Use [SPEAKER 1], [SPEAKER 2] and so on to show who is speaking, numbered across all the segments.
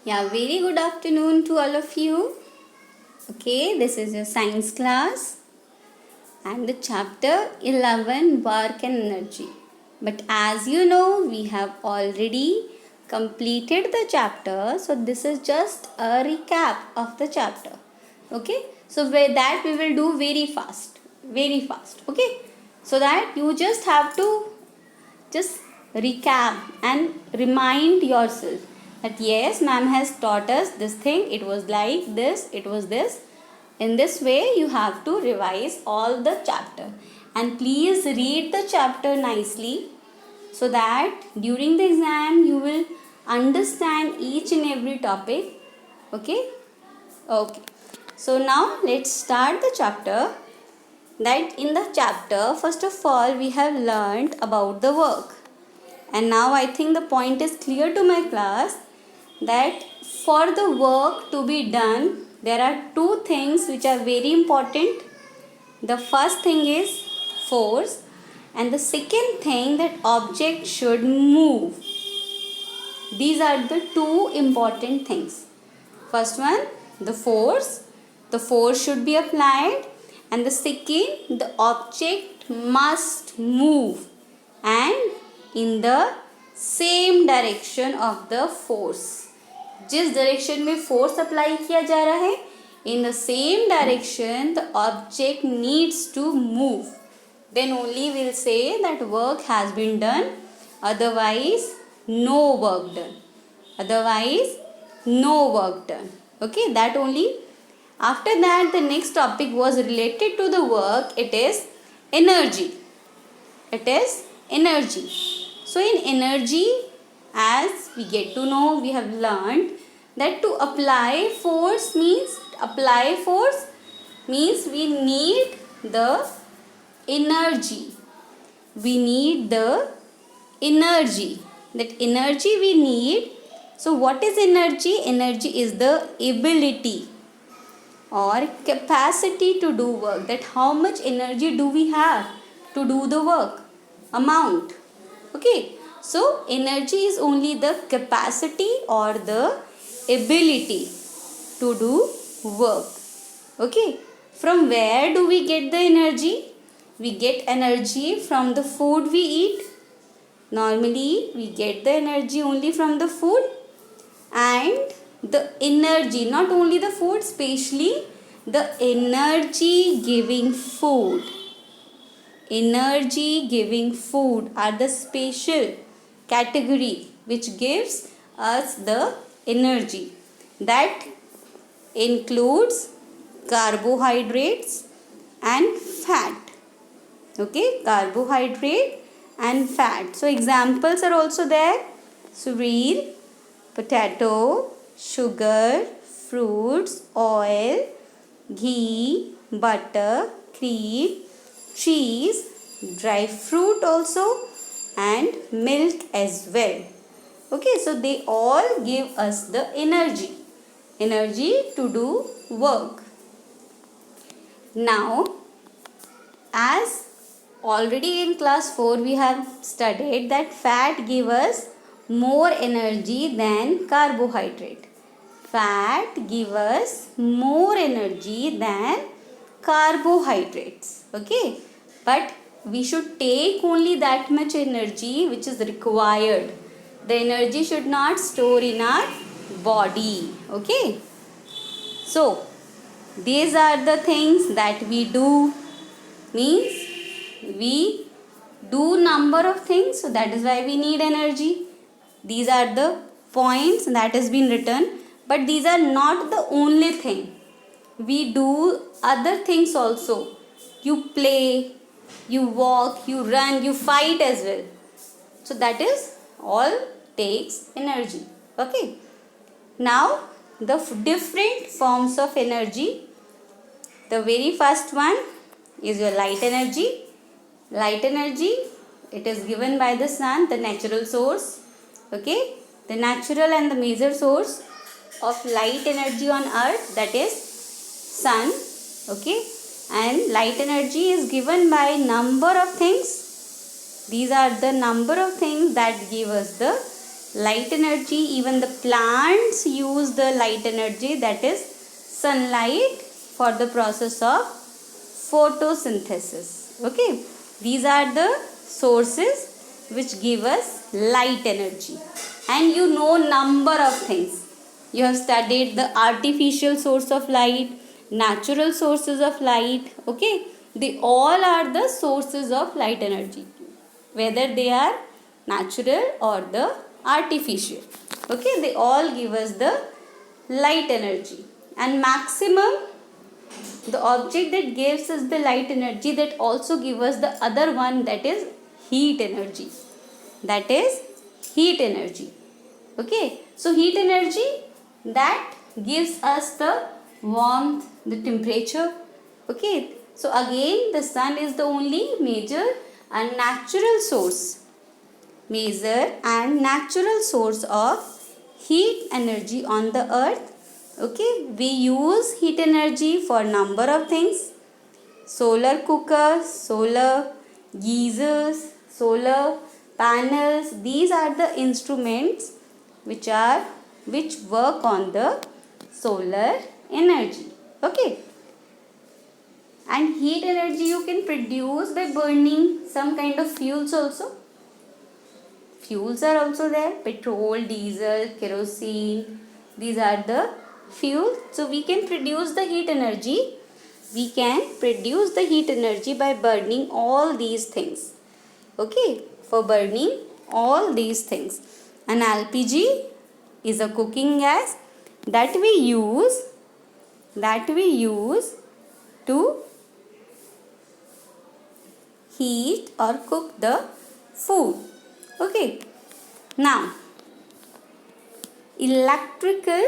[SPEAKER 1] Yeah, very good afternoon to all of you. Okay, this is your science class and the chapter 11 work and energy. But as you know, we have already completed the chapter, so this is just a recap of the chapter. Okay, so with that we will do very fast. Okay, so that you just have to just recap and remind yourself that yes, ma'am has taught us this thing, it was like this, it was this. In this way you have to revise all the chapter, and please read the chapter nicely so that during the exam you will understand each and every topic. Okay, so now let's start the chapter. That in the chapter, first of all, we have learned about the work. And now I think the point is clear to my class that for the work to be done, there are two things which are very important. The first thing is force, and the second thing that object should move. These are the two important things. First one, the force. The force should be applied, and the second, the object must move and in the same direction of the force. जिस direction में force apply किया जा रहा है, in the same direction the object needs to move. Then only we'll say that work has been done. Otherwise, no work done. Otherwise, no work done. Okay, that only. After that, the next topic was related to the work. It is energy. It is energy. So in energy, as we get to know, we have learned that to apply force means we need the energy. We need the energy. That energy we need. So what is energy? Energy is the ability or capacity to do work. That how much energy do we have to do the work? Amount. Okay, so energy is only the capacity or the ability to do work. Okay, from where do we get the energy? We get energy from the food we eat. Normally we get the energy only from the food, and the energy, not only the food, especially the energy giving food. Energy giving food are the special category which gives us the energy. That includes carbohydrates and fat. Okay, carbohydrate and fat. So examples are also there. Cereal, potato, sugar, fruits, oil, ghee, butter, cream, cheese, dry fruit also, and milk as well. Okay, so they all give us the energy to do work. Now, as already in class 4 we have studied that fat gives us more energy than carbohydrate. Fat gives us more energy than carbohydrates. Okay, but we should take only that much energy which is required. The energy should not store in our body. Okay, so these are the things that we do. Means we do number of things, so that is why we need energy. These are the points that has been written, but these are not the only thing. We do other things also. You play, you walk, you run, you fight as well. So that is all takes energy. Okay. Now the different forms of energy. The very first one is your light energy. Light energy, it is given by the sun, the natural source. Okay, the natural and the major source of light energy on earth, that is sun. Okay, and light energy is given by number of things. These are the number of things that give us the light energy. Even the plants use the light energy, that is sunlight, for the process of photosynthesis. Okay, these are the sources which give us light energy. And you know number of things. You have studied the artificial source of light, natural sources of light. Okay, they all are the sources of light energy, whether they are natural or the artificial. Okay, they all give us the light energy. And maximum, the object that gives us the light energy, that also give us the other one, that is heat energy. That is heat energy. Okay, so heat energy, that gives us the warmth, the temperature. Okay, so again the sun is the only major and natural source of heat energy on the earth. Okay, we use heat energy for number of things: solar cookers, solar geysers, solar panels. These are the instruments which work on the solar energy. Okay, and heat energy you can produce by burning some kind of fuels also. Fuels are also there: petrol, diesel, kerosene. These are the fuels. So we can produce the heat energy. We can produce the heat energy by burning all these things. Okay, for burning all these things. An LPG is a cooking gas that we use to heat or cook the food. Okay, now electrical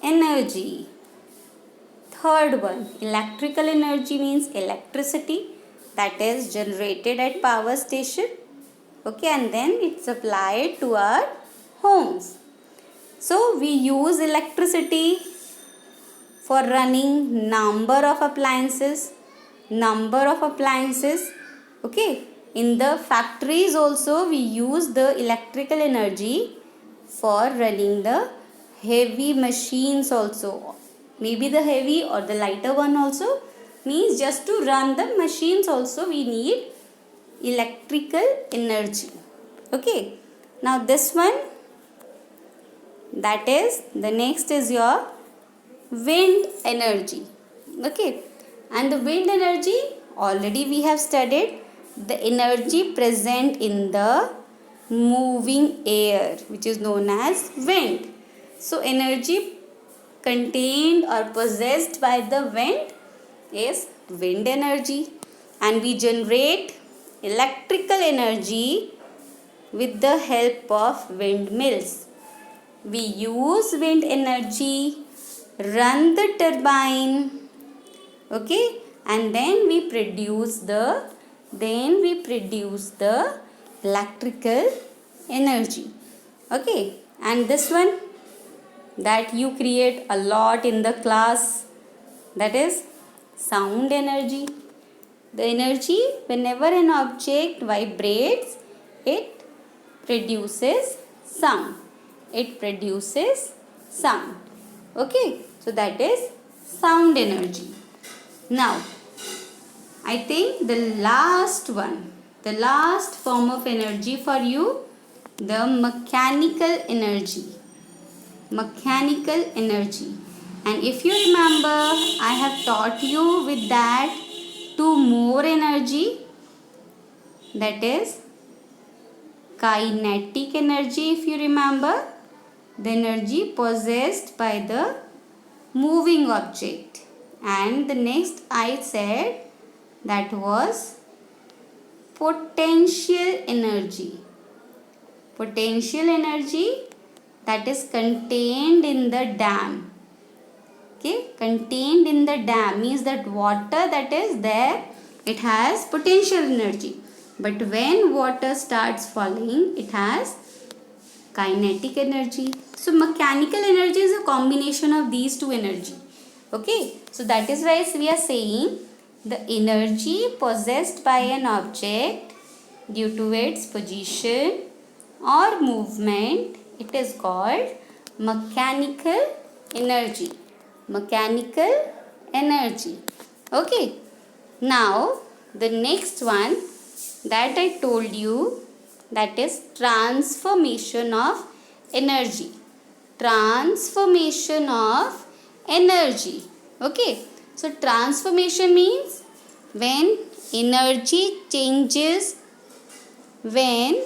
[SPEAKER 1] energy. Third one, electrical energy means electricity that is generated at power station. Okay, and then it's supplied to our homes. So we use electricity for running number of appliances. Okay, in the factories also we use the electrical energy for running the heavy machines also. Maybe the heavy or the lighter one also, means just to run the machines also we need electrical energy. Okay, now this one, that is, the next is your wind energy. Okay, and the wind energy, already we have studied the energy present in the moving air, which is known as wind. So energy contained or possessed by the wind is wind energy, and we generate electrical energy with the help of windmills. We use wind energy, run the turbine. Okay, and then we produce the electrical energy. Okay, and this one that you create a lot in the class, that is sound energy. The energy, whenever an object vibrates, it produces sound. Okay, so that is sound energy. Now I think the last form of energy for you, the mechanical energy. And if you remember, I have taught you with that two more energy, that is kinetic energy. If you remember, the energy possessed by the moving object, and the next I said that was potential energy. That is contained in the dam. Okay, contained in the dam means that water that is there, it has potential energy, but when water starts falling, it has kinetic energy. So mechanical energy is a combination of these two energy. Okay, so that is why we are saying the energy possessed by an object due to its position, or movement, it is called mechanical energy. Mechanical energy. Okay. Now the next one that I told you, that is transformation of energy. Transformation of energy. Okay. So transformation means when energy changes, when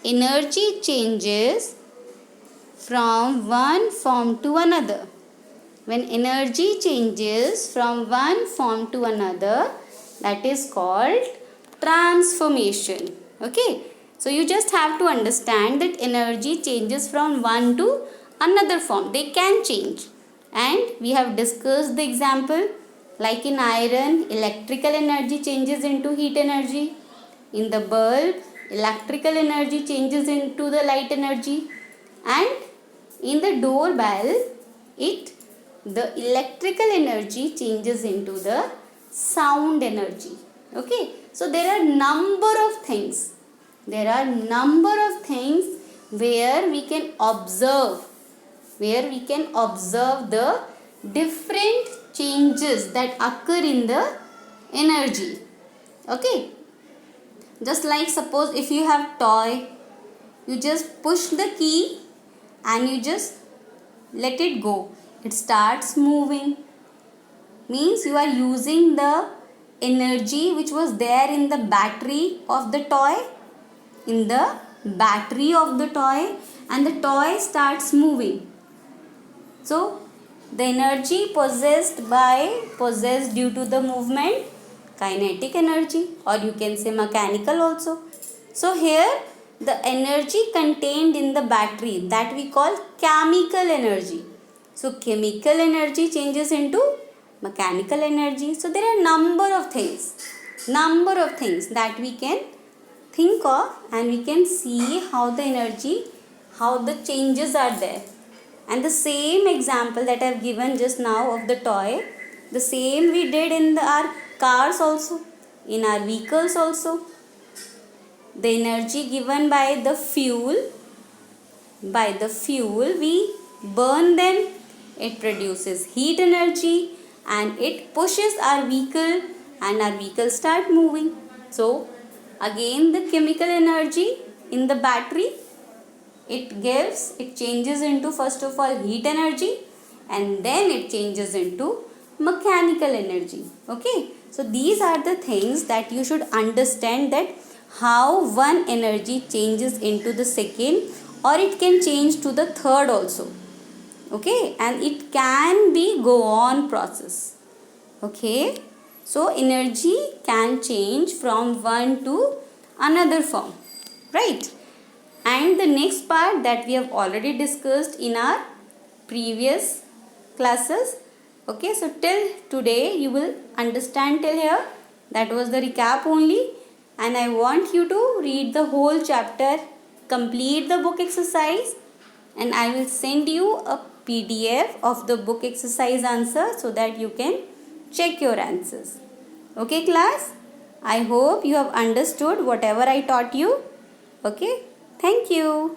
[SPEAKER 1] energy changes from one form to another. When energy changes from one form to another, that is called transformation. Okay. So you just have to understand that energy changes from one to another form. They can change. And we have discussed the example, like in iron, electrical energy changes into heat energy. In the bulb, electrical energy changes into the light energy. And in the doorbell, the electrical energy changes into the sound energy. Okay. So there are number of things. There are number of things where we can observe. Where we can observe the different changes that occur in the energy. Okay. Just like suppose if you have toy, you just push the key and you just let it go. It starts moving. Means you are using the energy which was there in the battery of the toy. In the battery of the toy, and the toy starts moving. So the energy possessed due to the movement, kinetic energy, or you can say mechanical also. So here the energy contained in the battery, that we call chemical energy. So chemical energy changes into mechanical energy. So there are number of things that we can think of, and we can see how the energy, how the changes are there. And the same example that I have given just now of the toy, the same we did in our cars also, in our vehicles also. The energy given by the fuel we burn them, it produces heat energy and it pushes our vehicle, and our vehicle start moving. So again the chemical energy in the battery, it changes into first of all heat energy, and then it changes into mechanical energy. Okay. So these are the things that you should understand, that how one energy changes into the second, or it can change to the third also. Okay. And it can be go on process. Okay. So energy can change from one to another form. Right. And the next part that we have already discussed in our previous classes. Okay, so till today you will understand till here. That was the recap only, and I want you to read the whole chapter, complete the book exercise, and I will send you a PDF of the book exercise answer so that you can check your answers. Okay class, I hope you have understood whatever I taught you. Okay, thank you.